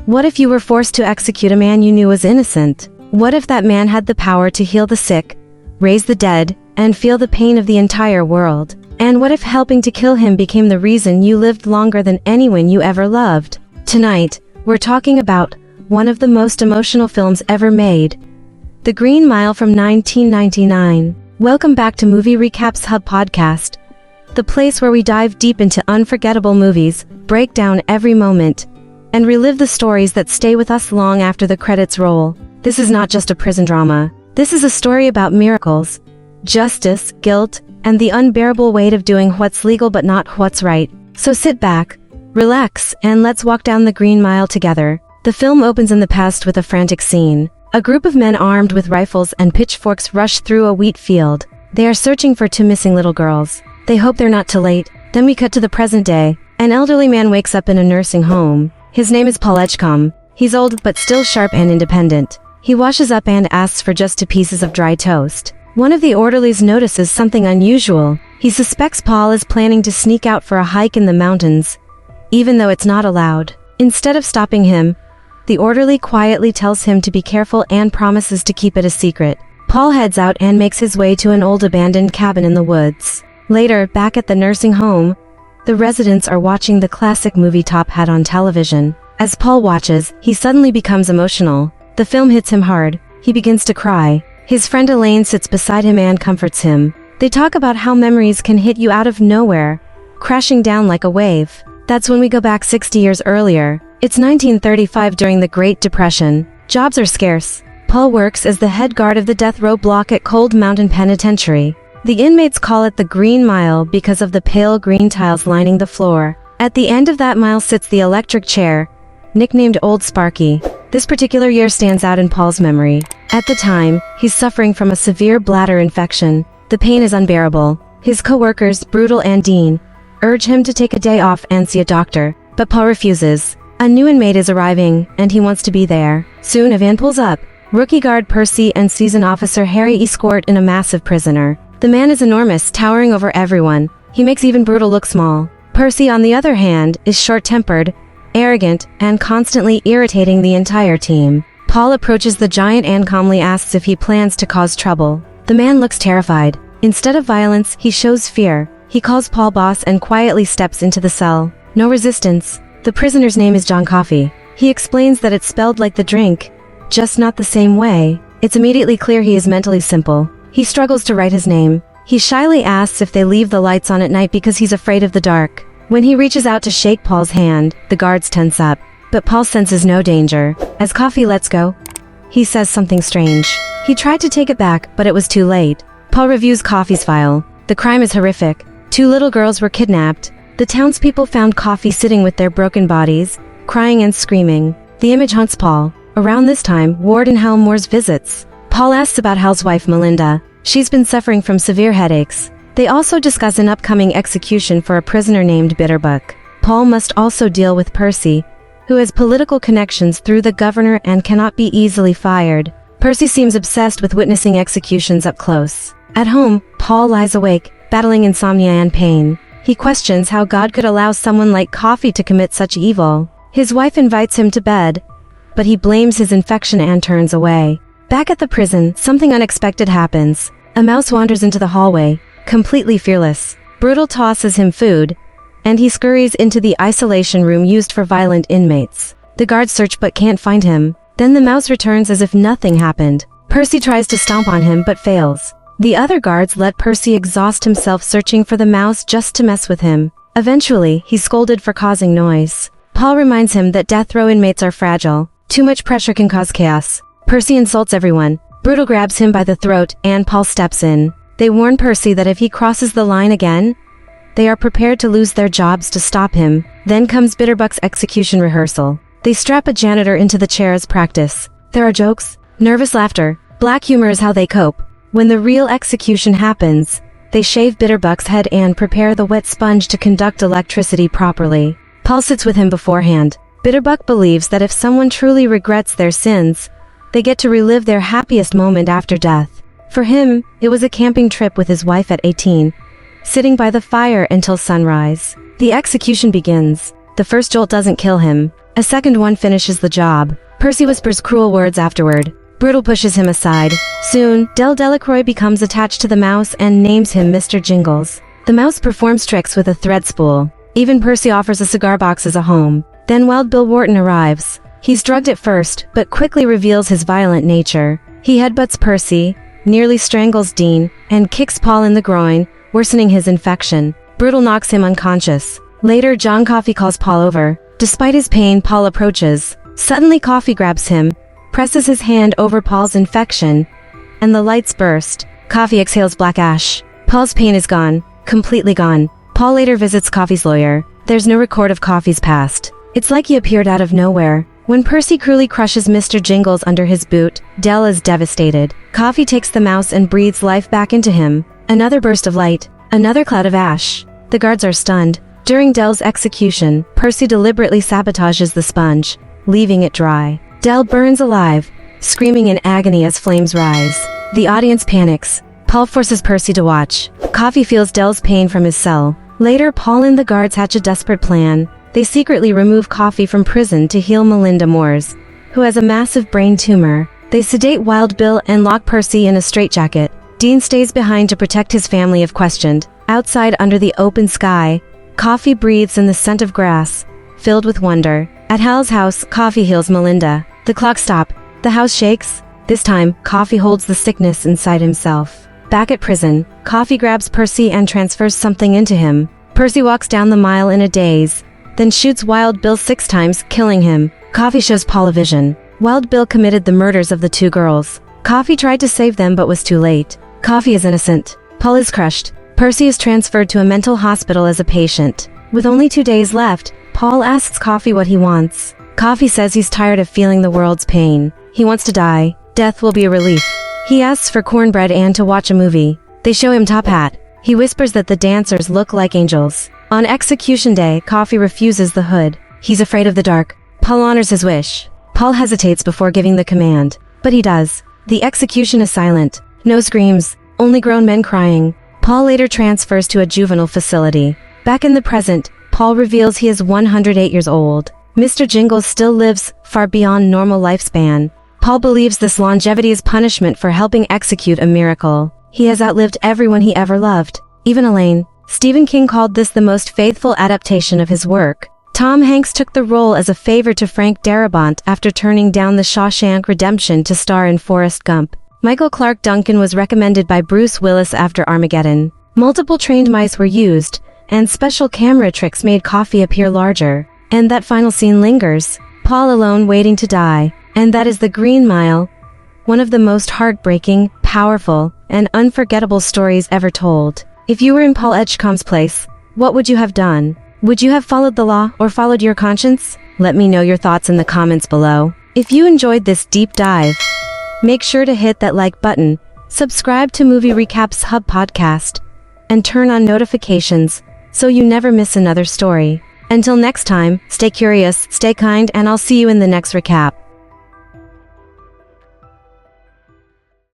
What if you were forced to execute a man you knew was innocent? What if that man had the power to heal the sick, raise the dead, and feel the pain of the entire world? And what if helping to kill him became the reason you lived longer than anyone you ever loved? Tonight, we're talking about one of the most emotional films ever made, The Green Mile from 1999. Welcome back to Movie Recaps Hub Podcast, the place where we dive deep into unforgettable movies, break down every moment, and relive the stories that stay with us long after the credits roll. This is not just a prison drama. This is a story about miracles, justice, guilt, and the unbearable weight of doing what's legal but not what's right. So sit back, relax, and let's walk down the Green Mile together. The film opens in the past with a frantic scene. A group of men armed with rifles and pitchforks rush through a wheat field. They are searching for two missing little girls. They hope they're not too late. Then we cut to the present day. An elderly man wakes up in a nursing home. His name is Paul Edgecomb. He's old but still sharp and independent. He washes up and asks for just 2 pieces of dry toast. One of the orderlies notices something unusual. He suspects Paul is planning to sneak out for a hike in the mountains, even though it's not allowed. Instead of stopping him, the orderly quietly tells him to be careful and promises to keep it a secret. Paul heads out and makes his way to an old abandoned cabin in the woods. Later, back at the nursing home, the residents are watching the classic movie Top Hat on television. As Paul watches, he suddenly becomes emotional. The film hits him hard. He begins to cry. His friend Elaine sits beside him and comforts him. They talk about how memories can hit you out of nowhere, crashing down like a wave. That's when we go back 60 years earlier. It's 1935 during the Great Depression. Jobs are scarce. Paul works as the head guard of the death row block at Cold Mountain Penitentiary. The inmates call it the Green Mile because of the pale green tiles lining the floor. At the end of that mile sits the electric chair, nicknamed Old Sparky. This particular year stands out in Paul's memory. At the time, he's suffering from a severe bladder infection. The pain is unbearable. His co-workers, Brutal and Dean, urge him to take a day off and see a doctor, but Paul refuses. A new inmate is arriving, and he wants to be there. Soon a van pulls up. Rookie guard Percy and seasoned officer Harry escort in a massive prisoner. The man is enormous, towering over everyone. He makes even Brutal look small. Percy, on the other hand, is short-tempered, arrogant, and constantly irritating the entire team. Paul approaches the giant and calmly asks if he plans to cause trouble. The man looks terrified. Instead of violence, he shows fear. He calls Paul boss and quietly steps into the cell. No resistance. The prisoner's name is John Coffey. He explains that it's spelled like the drink, just not the same way. It's immediately clear he is mentally simple. He struggles to write his name. He shyly asks if they leave the lights on at night because he's afraid of the dark. When he reaches out to shake Paul's hand, the guards tense up. But Paul senses no danger. As Coffey lets go, he says something strange. He tried to take it back, but it was too late. Paul reviews Coffey's file. The crime is horrific. 2 little girls were kidnapped. The townspeople found Coffey sitting with their broken bodies, crying and screaming. The image haunts Paul. Around this time, Warden Hal Moore's visits. Paul asks about Hal's wife Melinda. She's been suffering from severe headaches. They also discuss an upcoming execution for a prisoner named Bitterbuck. Paul must also deal with Percy, who has political connections through the governor and cannot be easily fired. Percy seems obsessed with witnessing executions up close. At home, Paul lies awake, battling insomnia and pain. He questions how God could allow someone like Coffey to commit such evil. His wife invites him to bed, but he blames his infection and turns away. Back at the prison, something unexpected happens. A mouse wanders into the hallway, completely fearless. Brutal tosses him food, and he scurries into the isolation room used for violent inmates. The guards search but can't find him. Then the mouse returns as if nothing happened. Percy tries to stomp on him but fails. The other guards let Percy exhaust himself searching for the mouse just to mess with him. Eventually, he's scolded for causing noise. Paul reminds him that death row inmates are fragile. Too much pressure can cause chaos. Percy insults everyone. Brutal grabs him by the throat, and Paul steps in. They warn Percy that if he crosses the line again, they are prepared to lose their jobs to stop him. Then comes Bitterbuck's execution rehearsal. They strap a janitor into the chair as practice. There are jokes, nervous laughter. Black humor is how they cope. When the real execution happens, they shave Bitterbuck's head and prepare the wet sponge to conduct electricity properly. Paul sits with him beforehand. Bitterbuck believes that if someone truly regrets their sins, they get to relive their happiest moment after death. For him, it was a camping trip with his wife at 18, sitting by the fire until sunrise. The execution begins. The first jolt doesn't kill him. A second one finishes the job. Percy whispers cruel words afterward. Brutal pushes him aside. Soon, Delacroix becomes attached to the mouse and names him Mr. Jingles. The mouse performs tricks with a thread spool. Even Percy offers a cigar box as a home. Then Wild Bill Wharton arrives. He's drugged at first, but quickly reveals his violent nature. He headbutts Percy, nearly strangles Dean, and kicks Paul in the groin, worsening his infection. Brutal knocks him unconscious. Later, John Coffey calls Paul over. Despite his pain, Paul approaches. Suddenly, Coffey grabs him, presses his hand over Paul's infection, and the lights burst. Coffey exhales black ash. Paul's pain is gone. Completely gone. Paul later visits Coffey's lawyer. There's no record of Coffey's past. It's like he appeared out of nowhere. When Percy cruelly crushes Mr. Jingles under his boot, Del is devastated. Coffey takes the mouse and breathes life back into him. Another burst of light. Another cloud of ash. The guards are stunned. During Del's execution, Percy deliberately sabotages the sponge, leaving it dry. Del burns alive, screaming in agony as flames rise. The audience panics. Paul forces Percy to watch. Coffey feels Del's pain from his cell. Later, Paul and the guards hatch a desperate plan. They secretly remove Coffey from prison to heal Melinda Moores, who has a massive brain tumor. They sedate Wild Bill and lock Percy in a straitjacket. Dean stays behind to protect his family if questioned. Outside under the open sky, Coffey breathes in the scent of grass, filled with wonder. At Hal's house, Coffey heals Melinda. The clock stops. The house shakes. This time, Coffey holds the sickness inside himself. Back at prison, Coffey grabs Percy and transfers something into him. Percy walks down the mile in a daze, then shoots Wild Bill 6 times, killing him. Coffey shows Paul a vision. Wild Bill committed the murders of the 2 girls. Coffey tried to save them but was too late. Coffey is innocent. Paul is crushed. Percy is transferred to a mental hospital as a patient. With only 2 days left, Paul asks Coffey what he wants. Coffey says he's tired of feeling the world's pain. He wants to die. Death will be a relief. He asks for cornbread and to watch a movie. They show him Top Hat. He whispers that the dancers look like angels. On execution day, Coffey refuses the hood. He's afraid of the dark. Paul honors his wish. Paul hesitates before giving the command, but he does. The execution is silent. No screams, only grown men crying. Paul later transfers to a juvenile facility. Back in the present, Paul reveals he is 108 years old. Mr. Jingles still lives, far beyond normal lifespan. Paul believes this longevity is punishment for helping execute a miracle. He has outlived everyone he ever loved, even Elaine. Stephen King called this the most faithful adaptation of his work. Tom Hanks took the role as a favor to Frank Darabont after turning down The Shawshank Redemption to star in Forrest Gump. Michael Clarke Duncan was recommended by Bruce Willis after Armageddon. Multiple trained mice were used, and special camera tricks made Coffey appear larger. And that final scene lingers. Paul alone waiting to die. And that is The Green Mile, one of the most heartbreaking, powerful, and unforgettable stories ever told. If you were in Paul Edgecomb's place, what would you have done? Would you have followed the law or followed your conscience? Let me know your thoughts in the comments below. If you enjoyed this deep dive, make sure to hit that like button, subscribe to Movie Recaps Hub podcast, and turn on notifications so you never miss another story. Until next time, stay curious, stay kind, and I'll see you in the next recap.